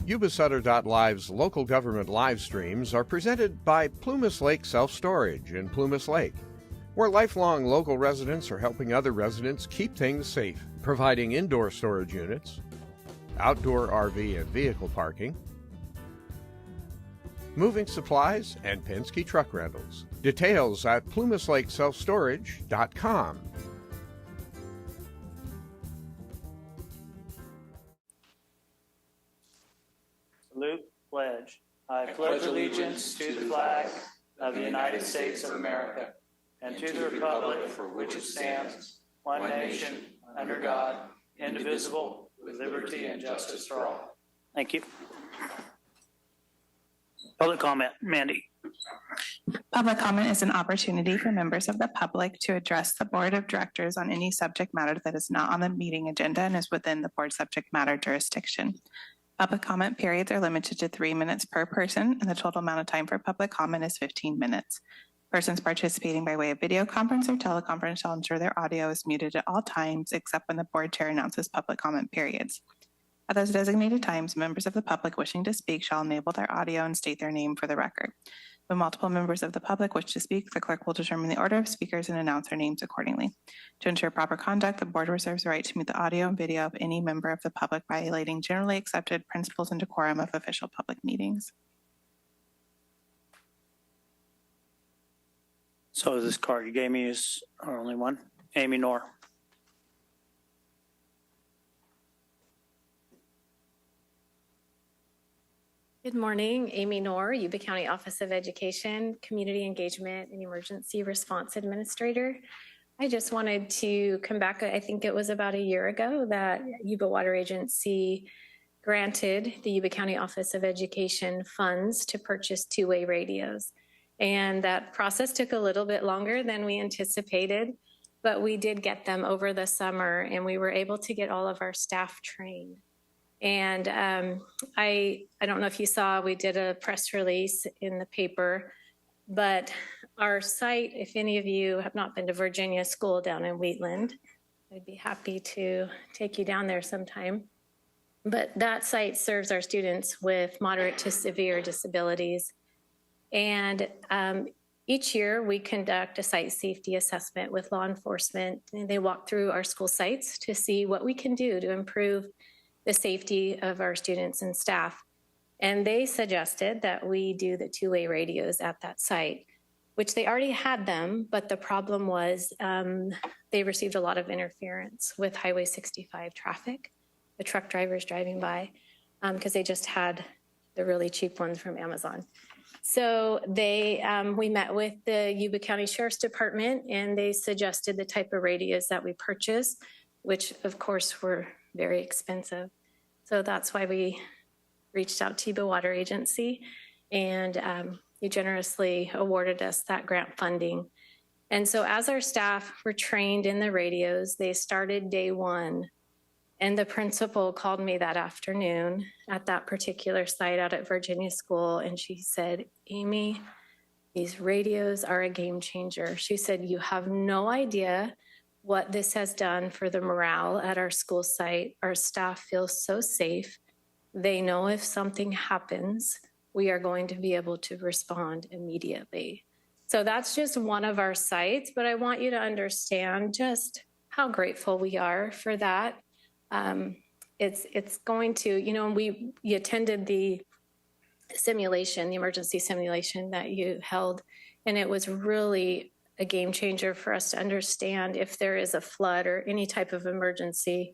Yuba-Sutter.live's local government live streams are presented by Plumas Lake Self-Storage in Plumas Lake, where lifelong local residents are helping other residents keep things safe, providing indoor storage units, outdoor RV and vehicle parking, moving supplies, and Penske truck rentals. Details at plumaslakeselfstorage.com. Salute, pledge. I pledge allegiance to the flag of the United States of America and to the republic for which it stands, one nation, under God, indivisible, with liberty and justice for all. Thank you. Public comment, Mandy. Public comment is an opportunity for members of the public to address the board of directors on any subject matter that is not on the meeting agenda and is within the board subject matter jurisdiction. Public comment periods are limited to 3 minutes per person, and the total amount of time for public comment is 15 minutes. Persons participating by way of video conference or teleconference shall ensure their audio is muted at all times except when the board chair announces public comment periods. At those designated times, members of the public wishing to speak shall enable their audio and state their name for the record. When multiple members of the public wish to speak, the clerk will determine the order of speakers and announce their names accordingly. To ensure proper conduct, the board reserves the right to mute the audio and video of any member of the public violating generally accepted principles and decorum of official public meetings. So this card you gave me is our only one. Amy Knorr. Good morning, Amy Knorr, Yuba County Office of Education, Community Engagement and Emergency Response Administrator. I just wanted to come back. I think it was about a year ago that Yuba Water Agency granted the Yuba County Office of Education funds to purchase two-way radios. And that process took a little bit longer than we anticipated, but we did get them over the summer and we were able to get all of our staff trained. And I don't know if you saw, we did a press release in the paper, but our site, if any of you have not been to Virginia School down in Wheatland, I'd be happy to take you down there sometime. But that site serves our students with moderate to severe disabilities. And each year we conduct a site safety assessment with law enforcement, and they walk through our school sites to see what we can do to improve the safety of our students and staff. And they suggested that we do the two-way radios at that site, which they already had them, but the problem was they received a lot of interference with Highway 65 traffic, the truck drivers driving by, because they just had the really cheap ones from Amazon. So we met with the Yuba County Sheriff's Department, and they suggested the type of radios that we purchase, which of course were very expensive. So that's why we reached out to Yuba Water Agency, and you generously awarded us that grant funding. And so as our staff were trained in the radios, they started day one. And the principal called me that afternoon at that particular site out at Virginia School, and she said, Amy, these radios are a game changer. She said, you have no idea what this has done for the morale at our school site. Our staff feels so safe. They know if something happens, we are going to be able to respond immediately. So that's just one of our sites, but I want you to understand just how grateful we are for that. It's going to, you attended the simulation, the emergency simulation that you held, and it was really a game changer for us to understand if there is a flood or any type of emergency,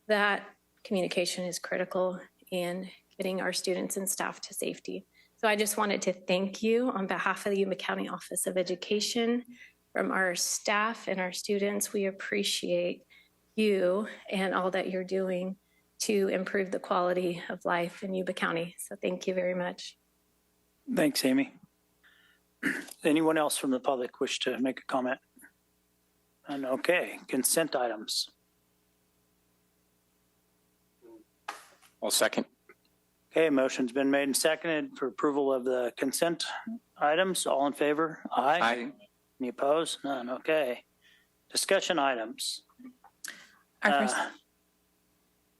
that communication is critical in getting our students and staff to safety. So I just wanted to thank you on behalf of the Yuba County Office of Education, from our staff and our students. We appreciate you and all that you're doing to improve the quality of life in Yuba County. So thank you very much. Thanks, Amy. Anyone else from the public wish to make a comment? And okay, consent items. I'll second. Okay, motion's been made and seconded for approval of the consent items. All in favor? Aye. Aye. Any opposed? None. Okay. Discussion items. Our first,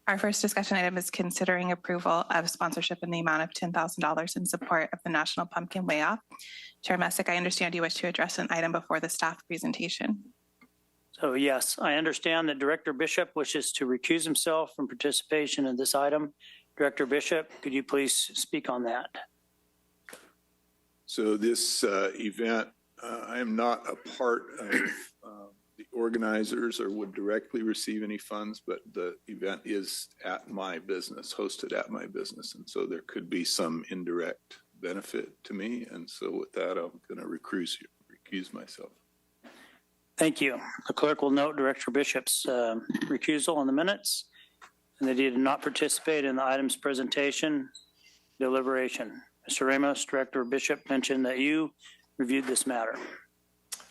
Our first discussion item is considering approval of sponsorship in the amount of $10,000 in support of the National Pumpkin Way Off. Chair Messick, I understand you wish to address an item before the staff presentation. So yes, I understand that Director Bishop wishes to recuse himself from participation in this item. Director Bishop, could you please speak on that? So this event, I am not a part of the organizers or would directly receive any funds, but the event is at my business, hosted at my business. And so there could be some indirect benefit to me. And so with that, I'm going to recuse myself. Thank you. The clerk will note Director Bishop's recusal on the minutes and that he did not participate in the item's presentation deliberation. Mr. Ramos, Director Bishop mentioned that you reviewed this matter.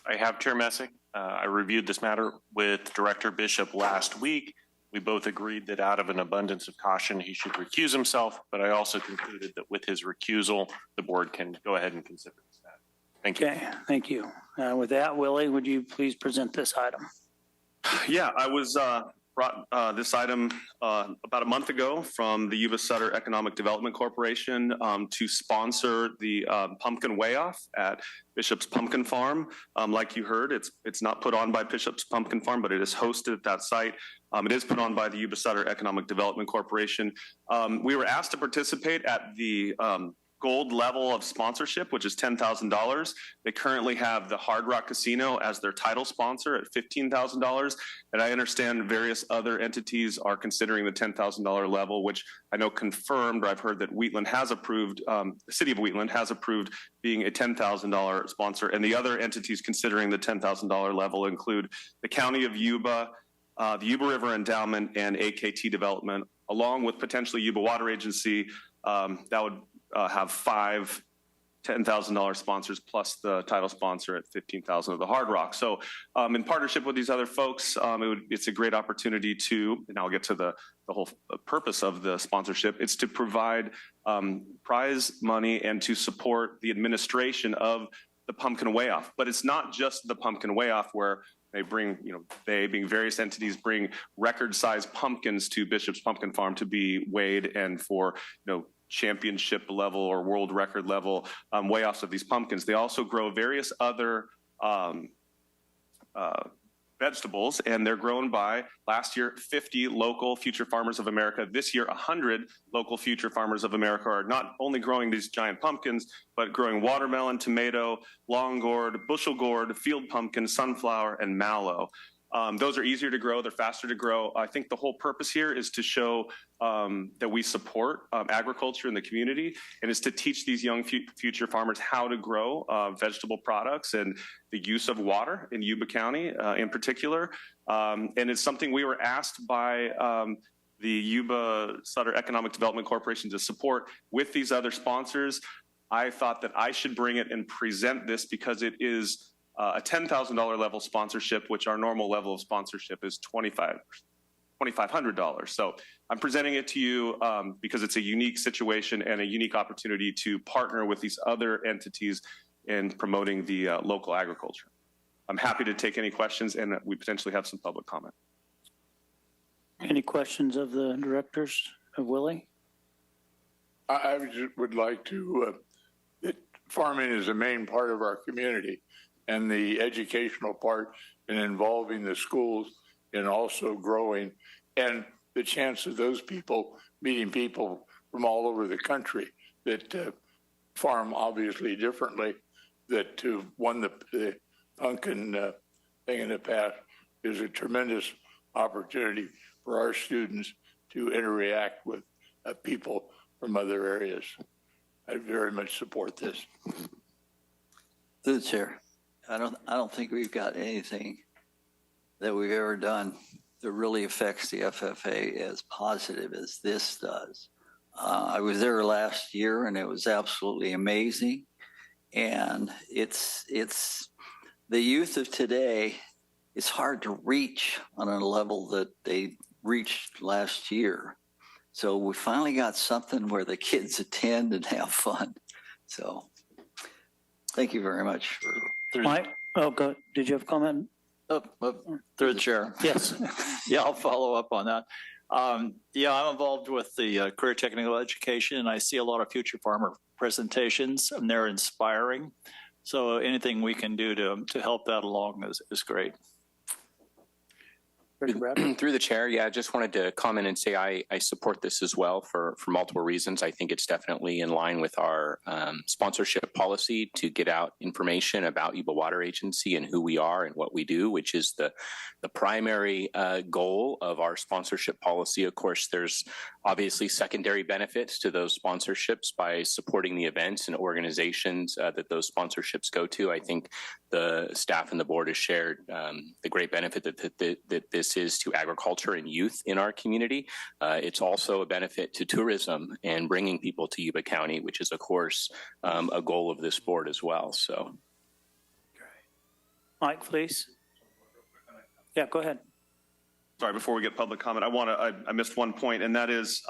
I have, Chair Messick. I reviewed this matter with Director Bishop last week. We both agreed that out of an abundance of caution, he should recuse himself, but I also concluded that with his recusal, the board can go ahead and consider this matter. Thank you. Okay, thank you. With that, Willie, would you please present this item? Yeah, I was brought this item about a month ago from the Yuba-Sutter Economic Development Corporation to sponsor the Pumpkin Way Off at Bishop's Pumpkin Farm. Like you heard, it's not put on by Bishop's Pumpkin Farm, but it is hosted at that site. It is put on by the Yuba-Sutter Economic Development Corporation. We were asked to participate at the gold level of sponsorship, which is $10,000. They currently have the Hard Rock Casino as their title sponsor at $15,000. And I understand various other entities are considering the $10,000 level, which I know confirmed, or I've heard that Wheatland has approved, the city of Wheatland has approved being a $10,000 sponsor. And the other entities considering the $10,000 level include the County of Yuba, the Yuba River Endowment, and AKT Development, along with potentially Yuba Water Agency. That would have 5 $10,000 sponsors plus the title sponsor at $15,000 of the Hard Rock. So in partnership with these other folks, it's a great opportunity to, and I'll get to the whole purpose of the sponsorship, it's to provide prize money and to support the administration of the Pumpkin Way Off. But it's not just the Pumpkin Way Off where they bring, they being various entities bring record-sized pumpkins to Bishop's Pumpkin Farm to be weighed and for, championship level or world record level weigh-offs of these pumpkins. They also grow various other vegetables, and they're grown by, last year, 50 local Future Farmers of America. This year, 100 local Future Farmers of America are not only growing these giant pumpkins, but growing watermelon, tomato, long gourd, bushel gourd, field pumpkin, sunflower, and mallow. Those are easier to grow. They're faster to grow. I think the whole purpose here is to show that we support agriculture in the community, and is to teach these young future farmers how to grow vegetable products and the use of water in Yuba County in particular. And it's something we were asked by the Yuba-Sutter Economic Development Corporation to support with these other sponsors. I thought that I should bring it and present this because it is a $10,000 level sponsorship, which our normal level of sponsorship is $2,500. So I'm presenting it to you because it's a unique situation and a unique opportunity to partner with these other entities in promoting the local agriculture. I'm happy to take any questions, and we potentially have some public comment. Any questions of the directors of Willie? I would like to, that farming is a main part of our community, and the educational part in involving the schools and also growing, and the chance of those people meeting people from all over the country that farm obviously differently, that to won the pumpkin thing in the past is a tremendous opportunity for our students to interact with people from other areas. I very much support this. Through the chair. I don't think we've got anything that we've ever done that really affects the FFA as positive as this does. I was there last year and it was absolutely amazing. And it's the youth of today, it's hard to reach on a level that they reached last year. So we finally got something where the kids attend and have fun. So thank you very much for. Mike, go. Did you have a comment? Through the chair. Yes. Yeah, I'll follow up on that. Yeah, I'm involved with the career technical education, and I see a lot of future farmer presentations, and they're inspiring. So anything we can do to help that along is great. Through the chair, yeah, I just wanted to comment and say I support this as well for multiple reasons. I think it's definitely in line with our sponsorship policy to get out information about Yuba Water Agency and who we are and what we do, which is the primary goal of our sponsorship policy. Of course, there's obviously secondary benefits to those sponsorships by supporting the events and organizations that those sponsorships go to. I think the staff and the board has shared the great benefit that this is to agriculture and youth in our community. It's also a benefit to tourism and bringing people to Yuba County, which is, of course, a goal of this board as well. So, Mike, please. Yeah, go ahead. Sorry, before we get public comment, I missed one point, and that is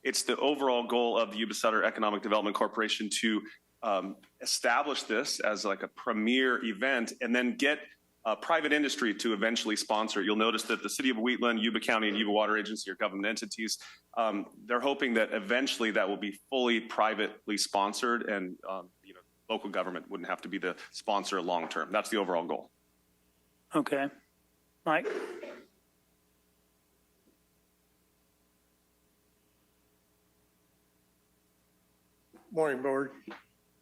it's the overall goal of the Yuba-Sutter Economic Development Corporation to establish this as like a premier event and then get private industry to eventually sponsor. You'll notice that the City of Wheatland, Yuba County, and Yuba Water Agency are government entities. They're hoping that eventually that will be fully privately sponsored, and local government wouldn't have to be the sponsor long term. That's the overall goal. Okay. Mike? Morning, board.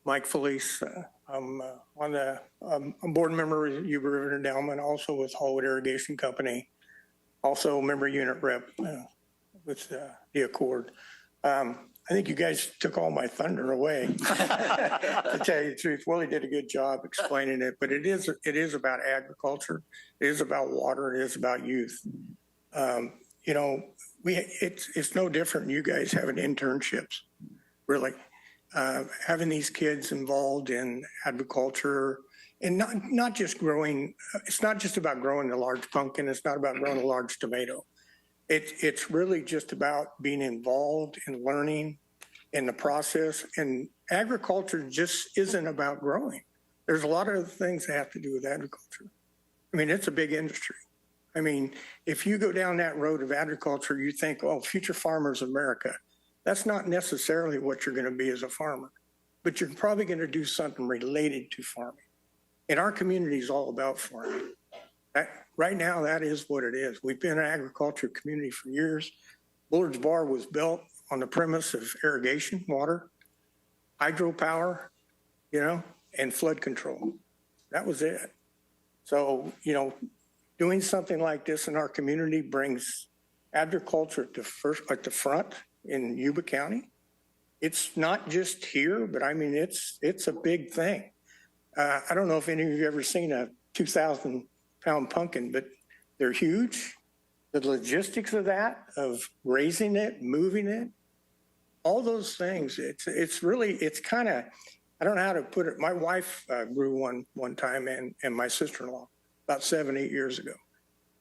Mike Felice. I'm a board member of Yuba River Endowment, also with Hallwood Irrigation Company, also member unit rep with the Accord. I think you guys took all my thunder away. To tell you the truth, Willie did a good job explaining it, but it is about agriculture, it is about water, it is about youth. It's no different than you guys having internships, really. Having these kids involved in agriculture and not just growing, it's not just about growing a large pumpkin, it's not about growing a large tomato. It's really just about being involved in learning in the process. And agriculture just isn't about growing. There's a lot of other things that have to do with agriculture. I mean, it's a big industry. I mean, if you go down that road of agriculture, you think, oh, future farmers of America. That's not necessarily what you're going to be as a farmer, but you're probably going to do something related to farming. And our community is all about farming. Right now, that is what it is. We've been an agriculture community for years. Bullard's Bar was built on the premise of irrigation, water, hydropower, and flood control. That was it. So, doing something like this in our community brings agriculture at the front in Yuba County. It's not just here, but I mean, it's a big thing. I don't know if any of you have ever seen a 2,000-pound pumpkin, but they're huge. The logistics of that, of raising it, moving it, all those things, it's kind of, I don't know how to put it. My wife grew one time and my sister-in-law about 7-8 years ago.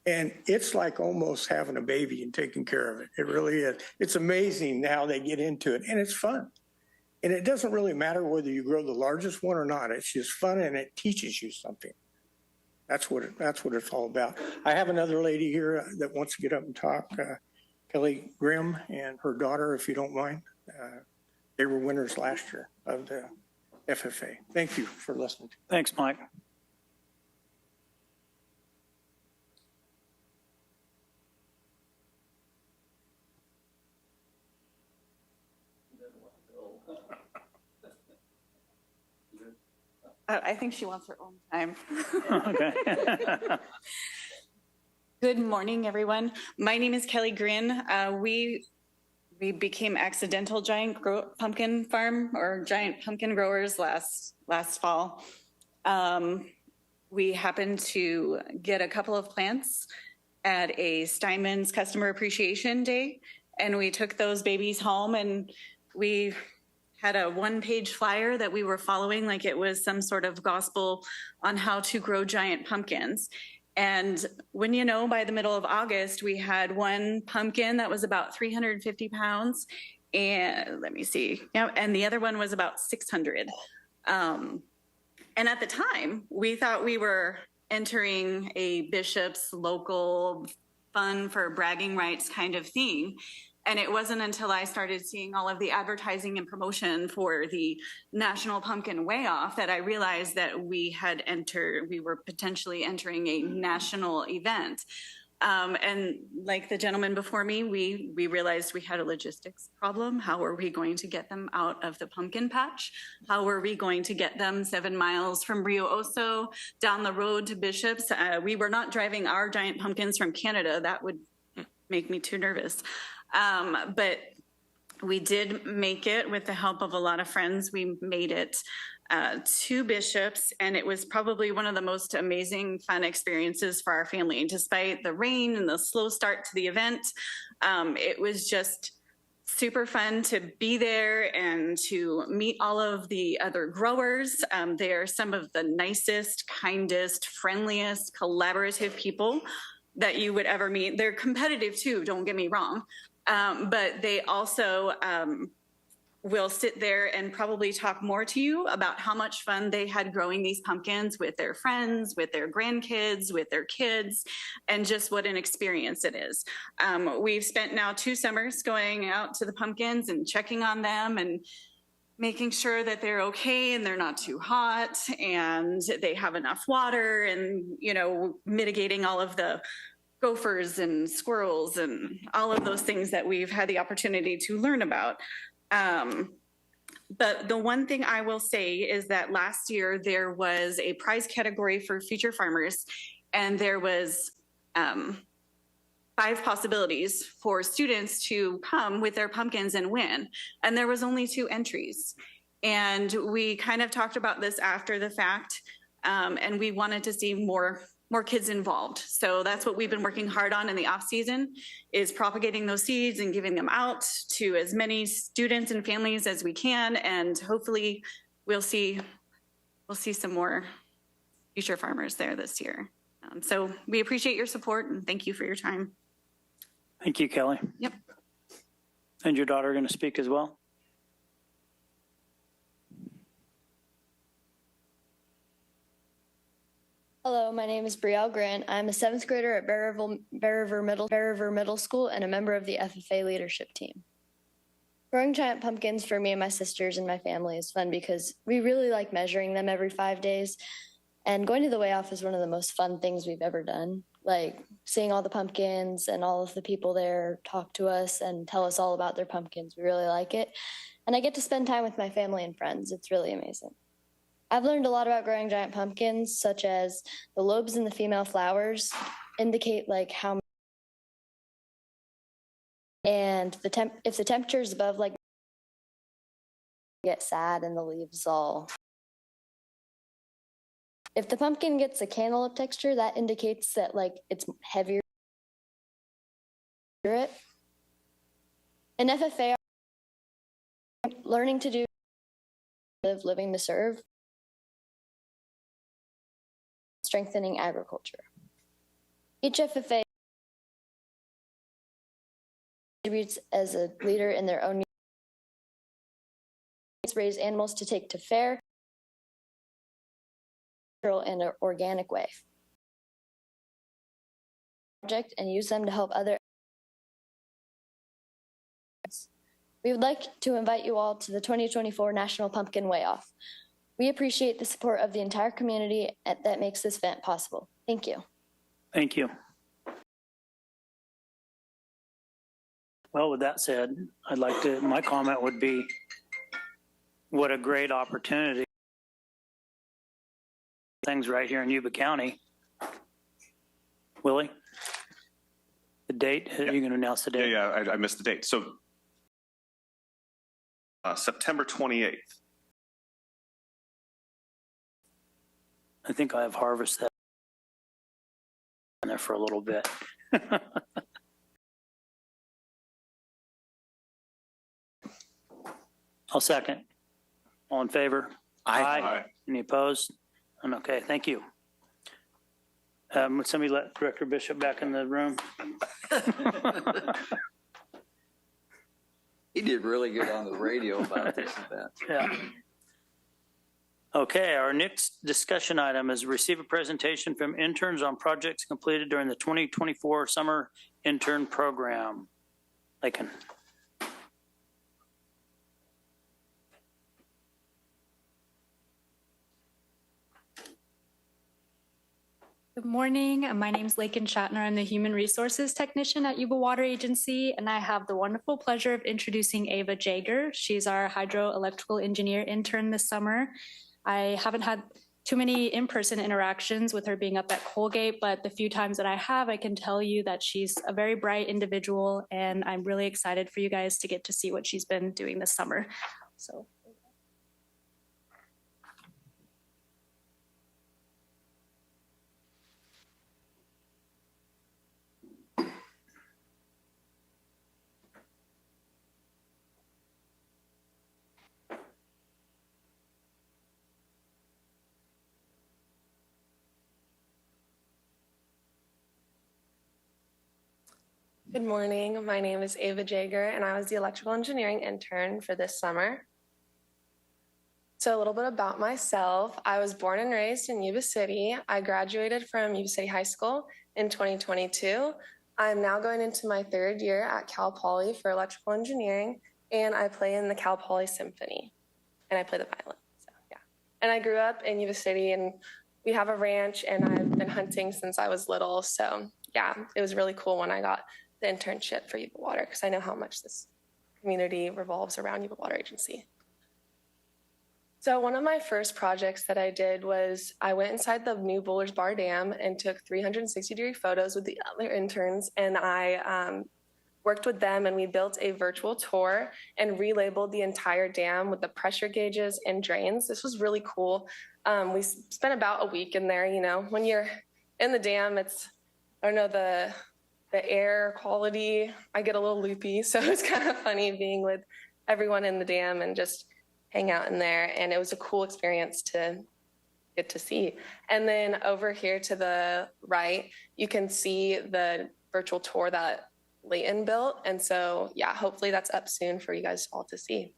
And it's like almost having a baby and taking care of it. It really is. It's amazing how they get into it, and it's fun. And it doesn't really matter whether you grow the largest one or not. It's just fun, and it teaches you something. That's what it's all about. I have another lady here that wants to get up and talk, Kelly Grimm and her daughter, if you don't mind. They were winners last year of the FFA. Thank you for listening. Thanks, Mike. I think she wants her own time. Okay. Good morning, everyone. My name is Kelly Grin. We became accidental giant pumpkin farm or giant pumpkin growers last fall. We happened to get a couple of plants at a Steinman's Customer Appreciation Day, and we took those babies home, and we had a one-page flyer that we were following like it was some sort of gospel on how to grow giant pumpkins. And when by the middle of August, we had one pumpkin that was about 350 pounds. And let me see. Yeah, and the other one was about 600. And at the time, we thought we were entering a Bishop's local fun for bragging rights kind of thing. And it wasn't until I started seeing all of the advertising and promotion for the National Pumpkin Way Off that I realized that we were potentially entering a national event. And like the gentleman before me, we realized we had a logistics problem. How were we going to get them out of the pumpkin patch? How were we going to get them 7 miles from Rio Oso down the road to Bishops? We were not driving our giant pumpkins from Canada. That would make me too nervous. But we did make it with the help of a lot of friends. We made it to Bishops, and it was probably one of the most amazing, fun experiences for our family. Despite the rain and the slow start to the event, it was just super fun to be there and to meet all of the other growers. They are some of the nicest, kindest, friendliest, collaborative people that you would ever meet. They're competitive too, don't get me wrong. But they also will sit there and probably talk more to you about how much fun they had growing these pumpkins with their friends, with their grandkids, with their kids, and just what an experience it is. We've spent now 2 summers going out to the pumpkins and checking on them and making sure that they're okay and they're not too hot and they have enough water, and, you know, mitigating all of the gophers and squirrels and all of those things that we've had the opportunity to learn about. But the one thing I will say is that last year there was a prize category for future farmers, and there was 5 possibilities for students to come with their pumpkins and win. And there was only 2 entries. And we kind of talked about this after the fact, and we wanted to see more kids involved. So that's what we've been working hard on in the off season, is propagating those seeds and giving them out to as many students and families as we can. And hopefully we'll see some more future farmers there this year. So we appreciate your support and thank you for your time. Thank you, Kelly. Yep. And your daughter going to speak as well? Hello, my name is Brielle Grant. I'm a 7th grader at Bear River Middle School and a member of the FFA leadership team. Growing giant pumpkins for me and my sisters and my family is fun because we really like measuring them every 5 days. And going to the Way Off is one of the most fun things we've ever done. Like seeing all the pumpkins and all of the people there talk to us and tell us all about their pumpkins. We really like it. And I get to spend time with my family and friends. It's really amazing. I've learned a lot about growing giant pumpkins, such as the lobes in the female flowers indicate like how, and if the temperature is above like, get sad and the leaves all. If the pumpkin gets a cantaloupe texture, that indicates that like it's heavier. In FFA, learning to do living to serve. Strengthening agriculture. Each FFA contributes as a leader in their own. Raise animals to take to fair in an organic way. Project and use them to help other. We would like to invite you all to the 2024 National Pumpkin Way Off. We appreciate the support of the entire community that makes this event possible. Thank you. Thank you. Well, with that said, my comment would be, what a great opportunity. Things right here in Yuba County. Willie? The date, are you going to announce the date? Yeah, I missed the date. So September 28th. I think I have harvested that in there for a little bit. I'll second. All in favor? Aye. Any opposed? And okay, thank you. Would somebody let Director Bishop back in the room? He did really good on the radio about this event. Yeah. Okay, our next discussion item is receive a presentation from interns on projects completed during the 2024 summer intern program. Lakin. Good morning. My name is Lakin Shatner. I'm the Human Resources Technician at Yuba Water Agency, and I have the wonderful pleasure of introducing Ava Jager. She's our hydroelectrical engineer intern this summer. I haven't had too many in-person interactions with her being up at Colgate, but the few times that I have, I can tell you that she's a very bright individual, and I'm really excited for you guys to get to see what she's been doing this summer. So. Good morning. My name is Ava Jager, and I was the electrical engineering intern for this summer. So a little bit about myself. I was born and raised in Yuba City. I graduated from Yuba City High School in 2022. I'm now going into my third year at Cal Poly for electrical engineering, and I play in the Cal Poly Symphony, and I play the violin. So yeah. And I grew up in Yuba City, and we have a ranch, and I've been hunting since I was little. So yeah, it was really cool when I got the internship for Yuba Water, because I know how much this community revolves around Yuba Water Agency. So one of my first projects that I did was I went inside the new Buller's Bar Dam and took 360-degree photos with the other interns, and I worked with them, and we built a virtual tour and relabeled the entire dam with the pressure gauges and drains. This was really cool. We spent about a week in there. You know, when you're in the dam, it's, I don't know, the air quality, I get a little loopy. So it's kind of funny being with everyone in the dam and just hang out in there. And it was a cool experience to get to see. And then over here to the right, you can see the virtual tour that Leighton built. And so, yeah, hopefully that's up soon for you guys all to see.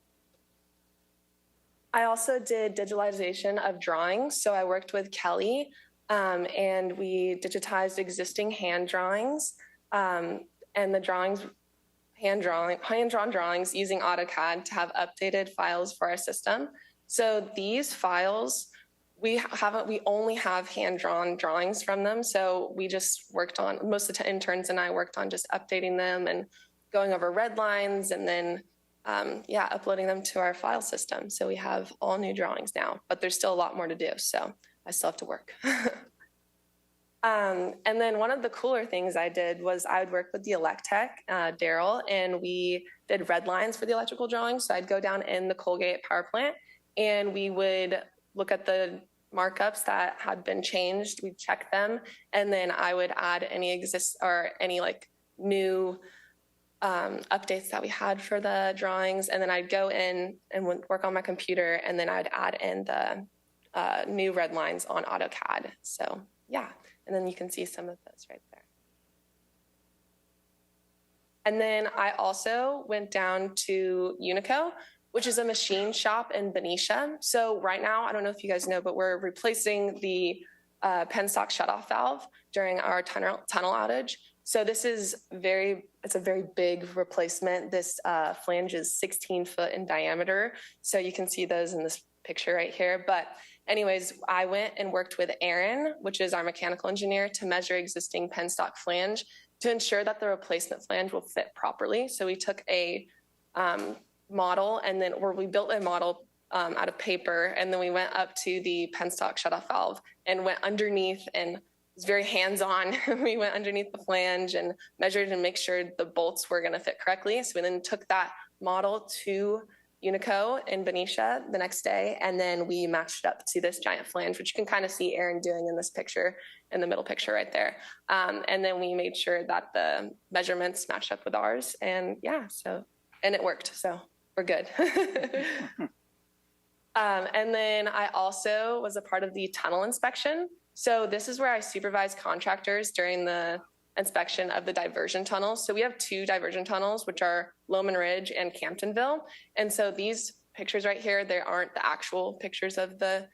I also did digitalization of drawings. So I worked with Kelly and we digitized existing hand drawings. And the drawings, hand-drawn drawings using AutoCAD to have updated files for our system. So these files, we only have hand-drawn drawings from them. So we just worked on, most of the interns and I worked on just updating them and going over red lines and then, uploading them to our file system. So we have all new drawings now, but there's still a lot more to do. So I still have to work. And then one of the cooler things I did was I would work with the Electech, Daryl, and we did red lines for the electrical drawings. So I'd go down in the Colgate power plant and we would look at the markups that had been changed. We'd check them. And then I would add any new updates that we had for the drawings. And then I'd go in and work on my computer. And then I'd add in the new red lines on AutoCAD. So yeah. And then you can see some of those right there. And then I also went down to Unico, which is a machine shop in Benicia. So right now, I don't know if you guys know, but we're replacing the penstock shutoff valve during our tunnel outage. So this is it's a very big replacement. This flange is 16 foot in diameter. So you can see those in this picture right here. But anyways, I went and worked with Aaron, which is our mechanical engineer, to measure existing penstock flange to ensure that the replacement flange will fit properly. So we took a model we built a model out of paper, and then we went up to the penstock shutoff valve and went underneath, and it was very hands-on. We went underneath the flange and measured and make sure the bolts were gonna fit correctly. So we then took that model to Unico in Benicia the next day, and then we matched it up to this giant flange, which you can kind of see Aaron doing in this picture, in the middle picture right there. And then we made sure that the measurements matched up with ours, and and it worked, so we're good. And then I also was a part of the tunnel inspection. So this is where I supervise contractors during the inspection of the diversion tunnels. So we have 2 diversion tunnels, which are Loman Ridge and Camptonville. And so these pictures right here, they aren't the actual pictures of the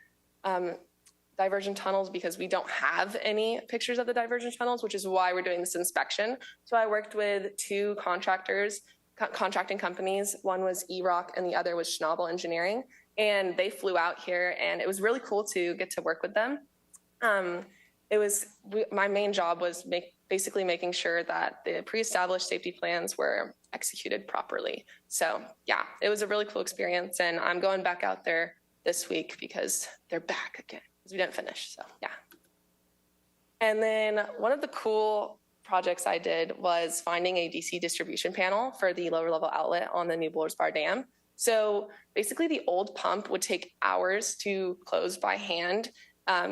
diversion tunnels because we don't have any pictures of the diversion tunnels, which is why we're doing this inspection. So I worked with two contracting companies. One was E-Rock and the other was Schnabel Engineering. And they flew out here, and it was really cool to get to work with them. My main job was basically making sure that the pre-established safety plans were executed properly. So yeah, it was a really cool experience, and I'm going back out there this week because they're back again because we didn't finish. So yeah. And then one of the cool projects I did was finding a DC distribution panel for the lower level outlet on the new Bullers Bar Dam. So basically the old pump would take hours to close by hand.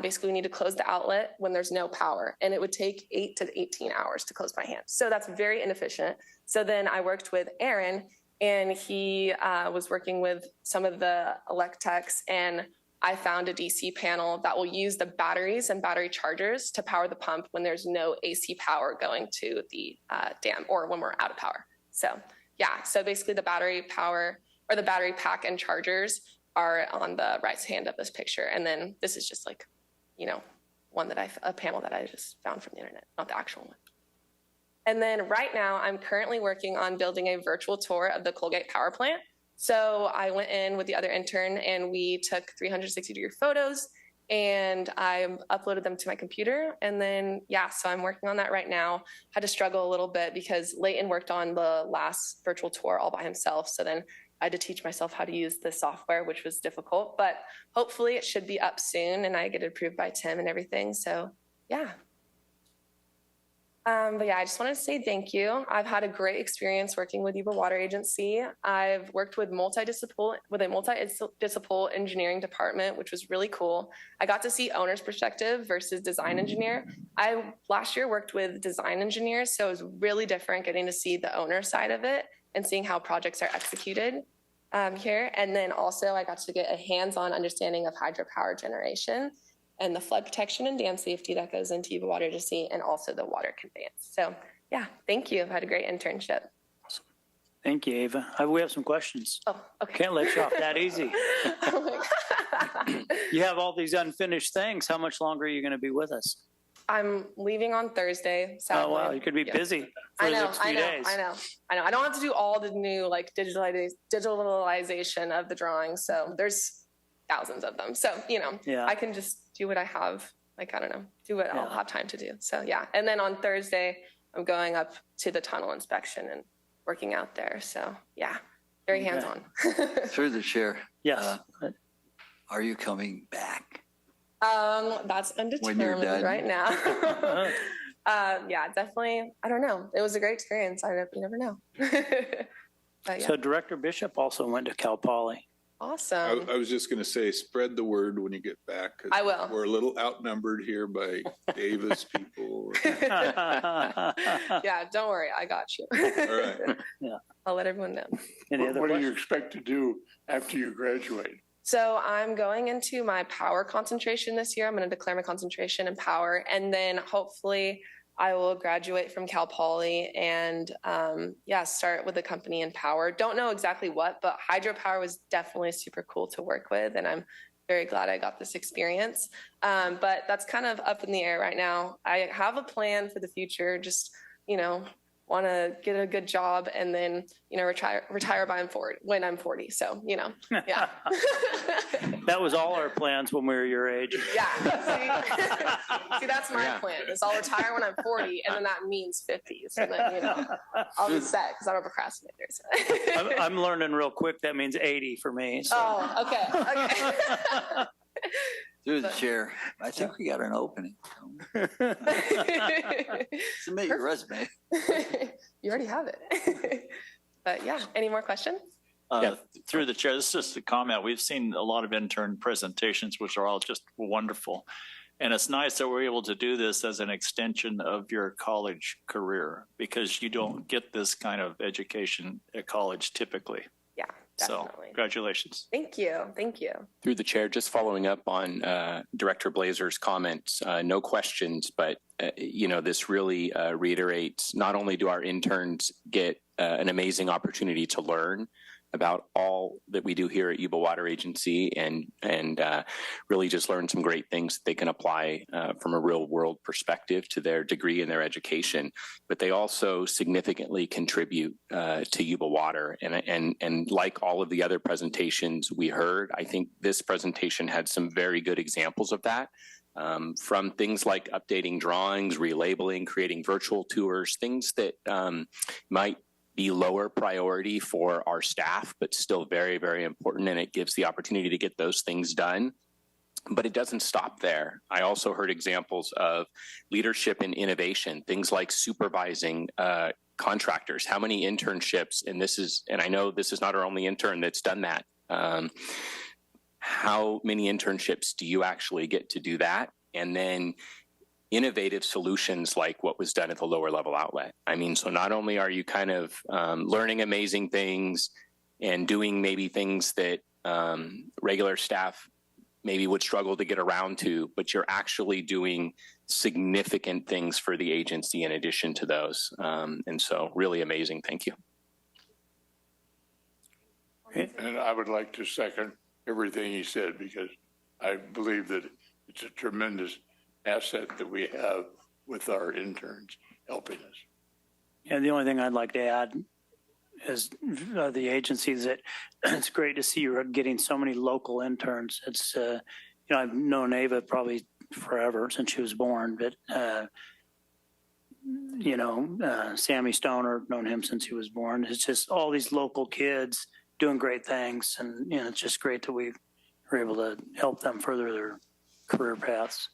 Basically we need to close the outlet when there's no power, and it would take 8 to 18 hours to close by hand. So that's very inefficient. So then I worked with Aaron, and he was working with some of the electechs, and I found a DC panel that will use the batteries and battery chargers to power the pump when there's no AC power going to the dam or when we're out of power. So yeah, so basically the battery power or the battery pack and chargers are on the right hand of this picture. And then this is just like, a panel that I just found from the internet, not the actual one. And then right now I'm currently working on building a virtual tour of the Colgate power plant. So I went in with the other intern and we took 360-degree photos and I uploaded them to my computer. And then, so I'm working on that right now. Had to struggle a little bit because Leighton worked on the last virtual tour all by himself. So then I had to teach myself how to use the software, which was difficult, but hopefully it should be up soon and I get it approved by Tim and everything. So yeah. But yeah, I just wanted to say thank you. I've had a great experience working with Yuba Water Agency. I've worked with a multidisciplinary engineering department, which was really cool. I got to see owner's perspective versus design engineer. I last year worked with design engineers, so it was really different getting to see the owner side of it and seeing how projects are executed here. And then also I got to get a hands-on understanding of hydropower generation and the flood protection and dam safety that goes into Yuba Water Agency, and also the water conveyance. So yeah, thank you. I've had a great internship. Awesome. Thank you, Ava. We have some questions. Oh, okay. Can't let you off that easy. Oh my God. You have all these unfinished things. How much longer are you going to be with us? I'm leaving on Thursday. Sadly. Oh, wow. You could be busy for the next few days. I know. I don't have to do all the new digitalization of the drawings. So there's thousands of them. So, I can just do what I have. Do what I'll have time to do. So yeah. And then on Thursday, I'm going up to the tunnel inspection and working out there. So yeah, very hands-on. Through the chair. Yes. Are you coming back? That's undetermined right now. Yeah, definitely. I don't know. It was a great experience. You never know. But, yeah. So Director Bishop also went to Cal Poly. Awesome. I was just going to say, spread the word when you get back. I will. We're a little outnumbered here by Davis people. Yeah, don't worry. I got you. All right. Yeah. I'll let everyone know. What do you expect to do after you graduate? So I'm going into my power concentration this year. I'm going to declare my concentration in power, and then hopefully I will graduate from Cal Poly and start with a company in power. Don't know exactly what, but hydropower was definitely super cool to work with, and I'm very glad I got this experience. But that's kind of up in the air right now. I have a plan for the future, just, want to get a good job and then, retire when I'm 40. So, yeah. That was all our plans when we were your age. Yeah. See, that's my plan is I'll retire when I'm 40 and then that means 50s. And then, I'll be set because I'm a procrastinator. So. I'm learning real quick. That means 80 for me. So. Oh, okay. Through the chair, I think we got an opening. Submit your resume. You already have it. But yeah, any more questions? Through the chair, this is just a comment. We've seen a lot of intern presentations, which are all just wonderful. And it's nice that we're able to do this as an extension of your college career, because you don't get this kind of education at college typically. Yeah, definitely. So congratulations. Thank you. Thank you. Through the chair, just following up on Director Blazer's comments, no questions, but this really reiterates, not only do our interns get an amazing opportunity to learn, about all that we do here at Yuba Water Agency and really just learn some great things that they can apply from a real world perspective to their degree and their education. But they also significantly contribute to Yuba Water. And like all of the other presentations we heard, I think this presentation had some very good examples of that. From things like updating drawings, relabeling, creating virtual tours, things that might be lower priority for our staff, but still very, very important. And it gives the opportunity to get those things done. But it doesn't stop there. I also heard examples of leadership and innovation, things like supervising contractors. How many internships, and I know this is not our only intern that's done that. How many internships do you actually get to do that? And then innovative solutions like what was done at the lower level outlet. I mean, so not only are you kind of learning amazing things and doing maybe things that regular staff maybe would struggle to get around to, but you're actually doing significant things for the agency in addition to those. And so really amazing. Thank you. And I would like to second everything he said, because I believe that it's a tremendous asset that we have with our interns helping us. Yeah, the only thing I'd like to add is the agencies that it's great to see you're getting so many local interns. It's, I've known Ava probably forever since she was born, but, Sammy Stoner, known him since he was born. It's just all these local kids doing great things. And, it's just great that we are able to help them further their career paths.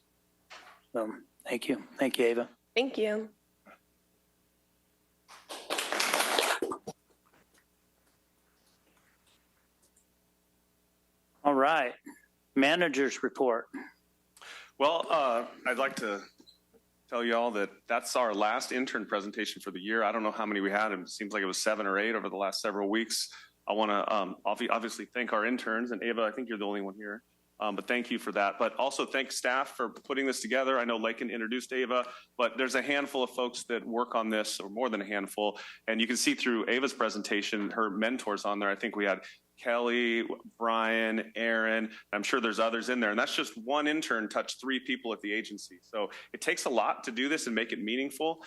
So thank you. Thank you, Ava. Thank you. All right. Manager's report. Well, I'd like to tell you all that that's our last intern presentation for the year. I don't know how many we had. It seems like it was 7 or 8 over the last several weeks. I want to obviously thank our interns, and Ava, I think you're the only one here, but thank you for that. But also thank staff for putting this together. I know Lakin introduced Ava, but there's a handful of folks that work on this, or more than a handful, and you can see through Ava's presentation, her mentors on there. I think we had Kelly, Brian, Aaron. I'm sure there's others in there, and that's just one intern touched 3 people at the agency. So it takes a lot to do this and make it meaningful.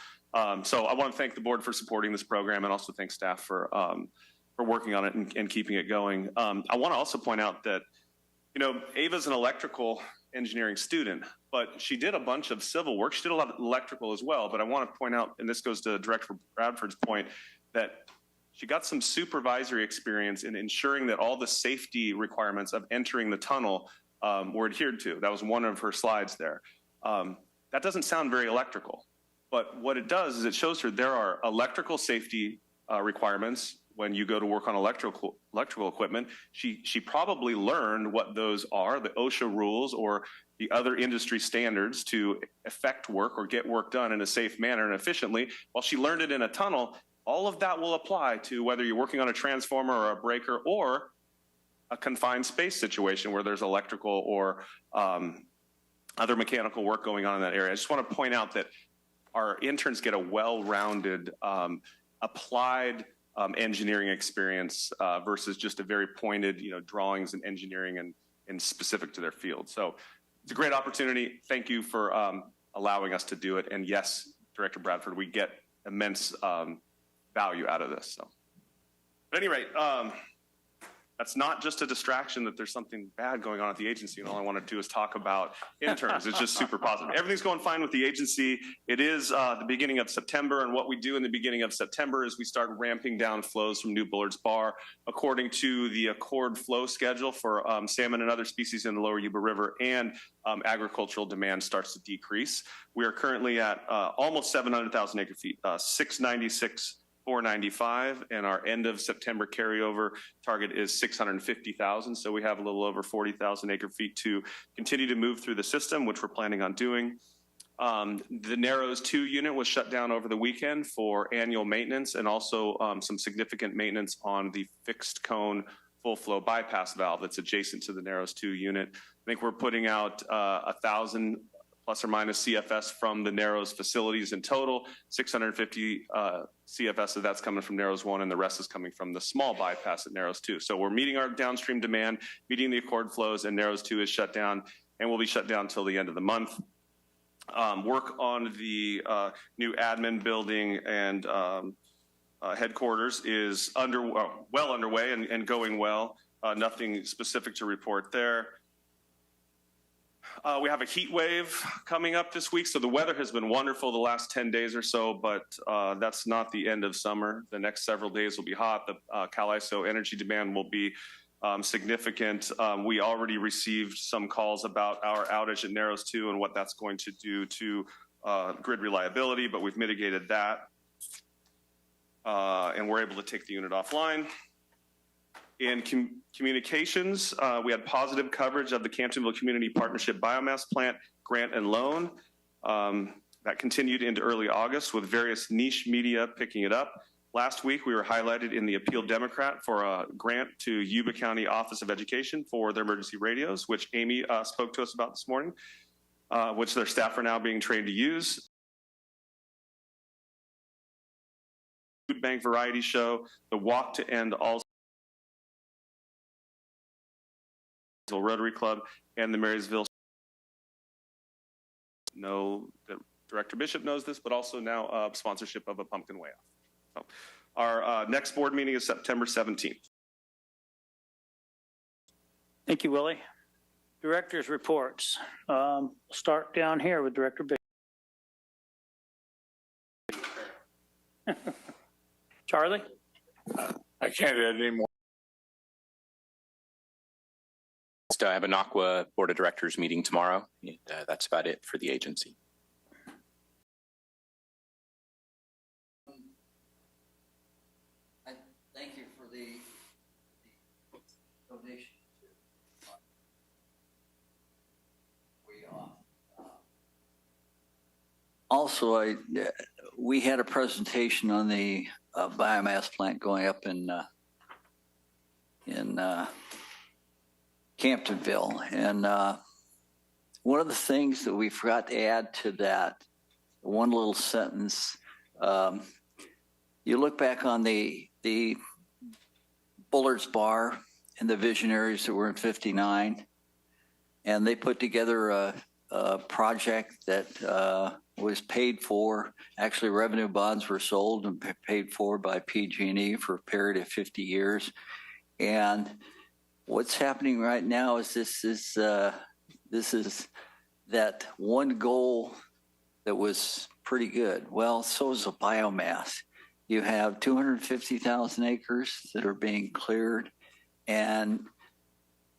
So I want to thank the board for supporting this program, and also thank staff for working on it and keeping it going. I want to also point out that, Ava's an electrical engineering student, but she did a bunch of civil work. She did a lot of electrical as well, but I want to point out, and this goes to Director Bradford's point, that she got some supervisory experience in ensuring that all the safety requirements of entering the tunnel were adhered to. That was one of her slides there. That doesn't sound very electrical, but what it does is it shows her there are electrical safety requirements when you go to work on electrical equipment. She probably learned what those are, the OSHA rules or the other industry standards to effect work or get work done in a safe manner and efficiently. While she learned it in a tunnel, all of that will apply to whether you're working on a transformer or a breaker or a confined space situation where there's electrical or other mechanical work going on in that area. I just want to point out that our interns get a well-rounded applied engineering experience versus just a very pointed, drawings and engineering and specific to their field. So it's a great opportunity. Thank you for allowing us to do it. And yes, Director Bradford, we get immense value out of this. So, at any rate, that's not just a distraction that there's something bad going on at the agency, and all I want to do is talk about interns. It's just super positive. Everything's going fine with the agency. It is the beginning of September, and what we do in the beginning of September is we start ramping down flows from New Bullards Bar according to the Accord flow schedule for salmon and other species in the lower Yuba River, and agricultural demand starts to decrease. We are currently at almost 700,000 acre feet, 696,495, and our end of September carryover target is 650,000. So we have a little over 40,000 acre feet to continue to move through the system, which we're planning on doing. The Narrows 2 unit was shut down over the weekend for annual maintenance and also some significant maintenance on the fixed cone full flow bypass valve that's adjacent to the Narrows 2 unit. I think we're putting out 1,000+ plus or minus CFS from the Narrows facilities in total. 650 CFS of that's coming from Narrows 1, and the rest is coming from the small bypass at Narrows 2. So we're meeting our downstream demand, meeting the accord flows, and Narrows 2 is shut down and will be shut down until the end of the month. Work on the new admin building and headquarters is well underway and going well. Nothing specific to report there. We have a heat wave coming up this week, so the weather has been wonderful the last 10 days or so, but that's not the end of summer. The next several days will be hot. The CalISO energy demand will be significant. We already received some calls about our outage at Narrows 2 and what that's going to do to grid reliability, but we've mitigated that. And we're able to take the unit offline. In communications, we had positive coverage of the Camptonville Community Partnership Biomass Plant grant and loan. That continued into early August with various niche media picking it up. Last week, we were highlighted in the Appeal Democrat for a grant to Yuba County Office of Education for their emergency radios, which Amy spoke to us about this morning, which their staff are now being trained to use. Food Bank Variety Show, the Walk to End All Rotary Club, and the Marysville. Know that Director Bishop knows this, but also now sponsorship of a pumpkin way off. So our next board meeting is September 17th. Thank you, Willie. Director's reports. Start down here with Director Bishop. Charlie? I can't add any more. I have an Aqua Board of Directors meeting tomorrow. And, that's about it for the agency. I thank you for the donation. Also, we had a presentation on the biomass plant going up in Camptonville. And one of the things that we forgot to add to that, one little sentence, you look back on the Bullard's Bar and the visionaries that were in 59, and they put together a project that was paid for. Actually, revenue bonds were sold and paid for by PG&E for a period of 50 years. And what's happening right now is this is that one goal that was pretty good. Well, so is the biomass. You have 250,000 acres that are being cleared, and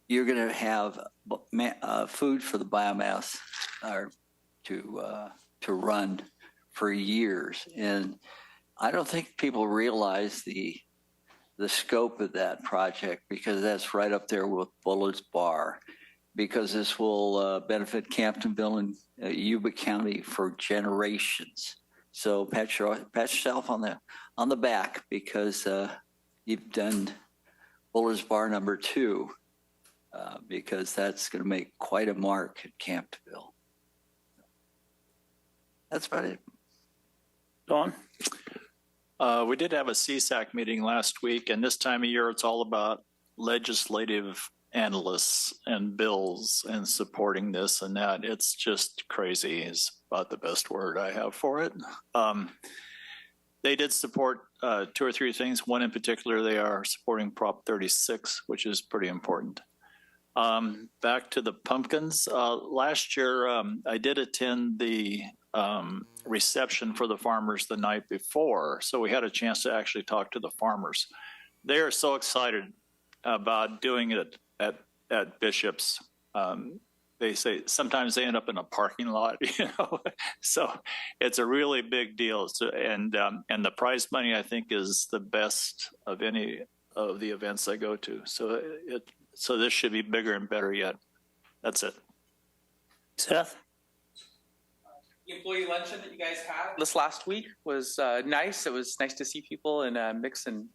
you're going to have food for the biomass to run for years. And I don't think people realize the scope of that project, because that's right up there with Bullard's Bar, because this will benefit Camptonville and Yuba County for generations. So pat yourself on the back, because you've done Bullard's Bar number 2, because that's going to make quite a mark at Camptonville. That's about it. Dawn? We did have a CSAC meeting last week, and this time of year, it's all about legislative analysts and bills and supporting this and that. It's just crazy is about the best word I have for it. They did support 2 or 3 things. One in particular, they are supporting Prop 36, which is pretty important. Back to the pumpkins. Last year, I did attend the reception for the farmers the night before. So we had a chance to actually talk to the farmers. They are so excited about doing it at Bishop's. They say sometimes they end up in a parking lot, so it's a really big deal. So, and the prize money, I think, is the best of any of the events I go to. So this should be bigger and better yet. That's it. Seth? employee luncheon that you guys had this last week was nice. It was nice to see people and mix, and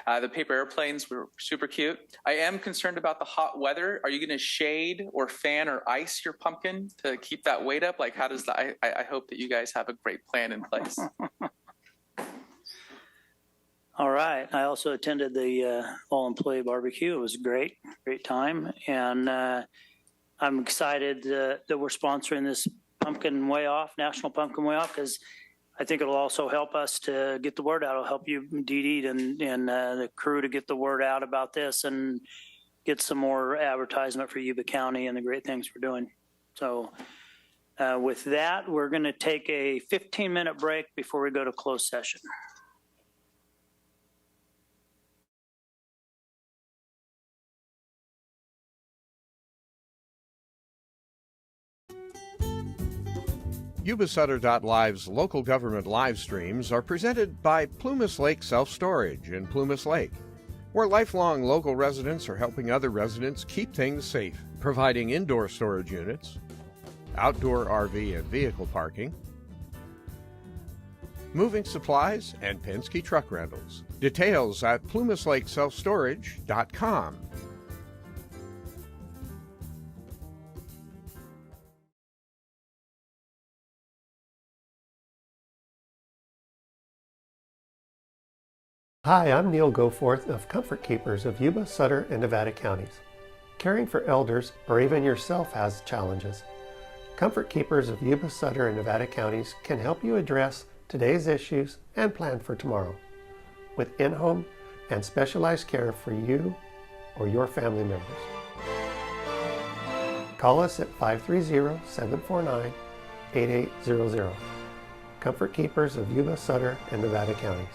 the paper airplanes were super cute. I am concerned about the hot weather. Are you going to shade or fan or ice your pumpkin to keep that weight up? Like, how does that? I hope that you guys have a great plan in place. All right. I also attended the all-employee barbecue. It was a great time. And I'm excited that we're sponsoring this Pumpkin Way Off, National Pumpkin Way Off, because I think it'll also help us to get the word out. It'll help you, Dee Dee, and the crew to get the word out about this and get some more advertisement for Yuba County and the great things we're doing. So with that, we're going to take a 15-minute break before we go to closed session. Yuba-Sutter.live's local government live streams are presented by Plumas Lake Self-Storage in Plumas Lake, where lifelong local residents are helping other residents keep things safe, providing indoor storage units, outdoor RV and vehicle parking, moving supplies, and Penske truck rentals. Details at plumaslakeselfstorage.com. Hi, I'm Neil Goforth of Comfort Keepers of Yuba, Sutter, and Nevada counties. Caring for elders or even yourself has challenges. Comfort Keepers of Yuba, Sutter, and Nevada counties can help you address today's issues and plan for tomorrow with in-home and specialized care for you or your family members. Call us at 530-749-8800. Comfort Keepers of Yuba, Sutter, and Nevada counties.